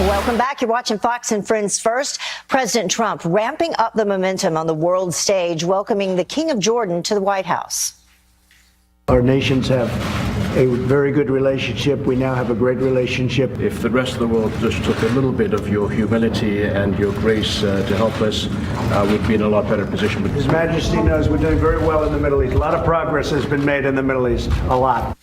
Welcome back. You're watching Fox and Friends First. President Trump ramping up the momentum on the world stage, welcoming the King of Jordan to the White House. Our nations have a very good relationship. We now have a great relationship. If the rest of the world just took a little bit of your humility and your grace to help us, we'd be in a lot better position. His Majesty knows we're doing very well in the Middle East. A lot of progress has been made in the Middle East. A lot.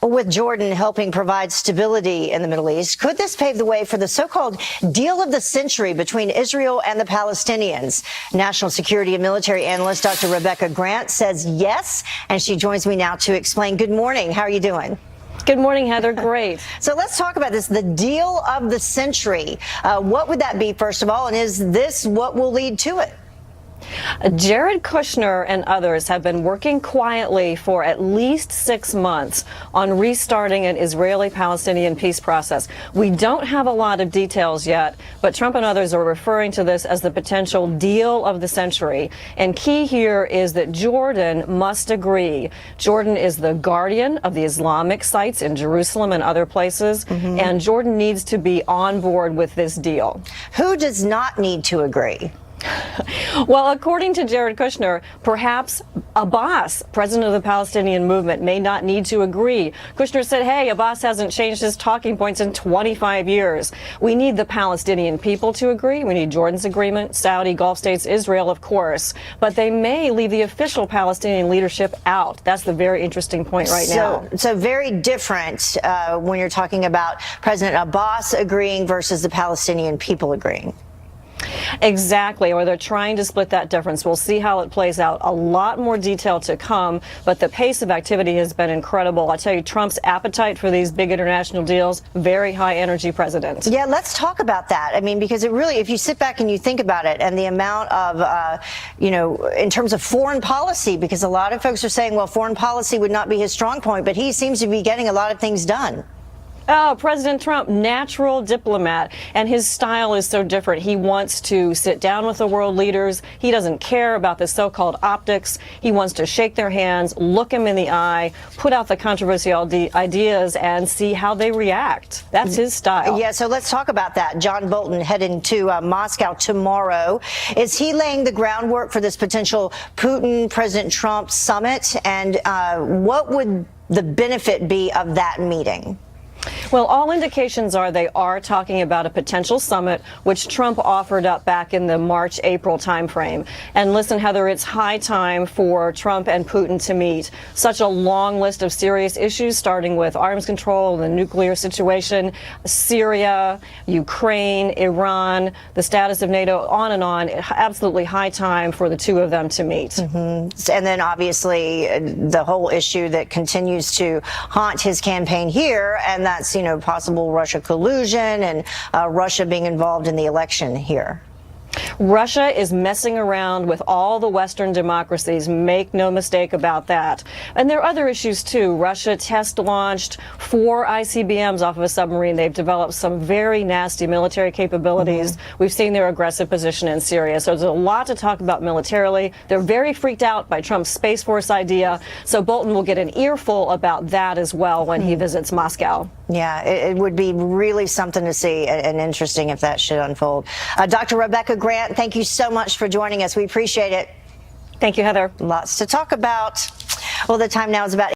With Jordan helping provide stability in the Middle East, could this pave the way for the so-called deal of the century between Israel and the Palestinians? National security and military analyst Dr. Rebecca Grant says yes, and she joins me now to explain. Good morning. How are you doing? Good morning, Heather. Great. So let's talk about this, the deal of the century. What would that be, first of all, and is this what will lead to it? Jared Kushner and others have been working quietly for at least 6 months on restarting an Israeli-Palestinian peace process. We don't have a lot of details yet, but Trump and others are referring to this as the potential deal of the century. And key here is that Jordan must agree. Jordan is the guardian of the Islamic sites in Jerusalem and other places, and Jordan needs to be on board with this deal. Who does not need to agree? Well, according to Jared Kushner, perhaps Abbas, president of the Palestinian movement, may not need to agree. Kushner said, hey, Abbas hasn't changed his talking points in 25 years. We need the Palestinian people to agree. We need Jordan's agreement, Saudi, Gulf states, Israel, of course. But they may leave the official Palestinian leadership out. That's the very interesting point right now. So very different when you're talking about President Abbas agreeing versus the Palestinian people agreeing. Exactly, or they're trying to split that difference. We'll see how it plays out. A lot more detail to come, but the pace of activity has been incredible. I tell you, Trump's appetite for these big international deals, very high energy president. Yeah, let's talk about that. I mean, because it really, if you sit back and you think about it and the amount of, in terms of foreign policy, because a lot of folks are saying, well, foreign policy would not be his strong point, but he seems to be getting a lot of things done. Oh, President Trump, natural diplomat, and his style is so different. He wants to sit down with the world leaders. He doesn't care about the so-called optics. He wants to shake their hands, look them in the eye, put out the controversial ideas, and see how they react. That's his style. Yeah, so let's talk about that. John Bolton heading to Moscow tomorrow. Is he laying the groundwork for this potential Putin-President Trump summit? And what would the benefit be of that meeting? Well, all indications are they are talking about a potential summit, which Trump offered up back in the March-April timeframe. And listen, Heather, it's high time for Trump and Putin to meet. Such a long list of serious issues, starting with arms control, the nuclear situation, Syria, Ukraine, Iran, the status of NATO, on and on. Absolutely high time for the two of them to meet. And then obviously the whole issue that continues to haunt his campaign here, and that's, possible Russia collusion and Russia being involved in the election here. Russia is messing around with all the Western democracies. Make no mistake about that. And there are other issues, too. Russia test launched 4 ICBMs off of a submarine. They've developed some very nasty military capabilities. We've seen their aggressive position in Syria. So there's a lot to talk about militarily. They're very freaked out by Trump's Space Force idea. So Bolton will get an earful about that as well when he visits Moscow. Yeah, it would be really something to see and interesting if that should unfold. Dr. Rebecca Grant, thank you so much for joining us. We appreciate it. Thank you, Heather. Lots to talk about. Well, the time now is about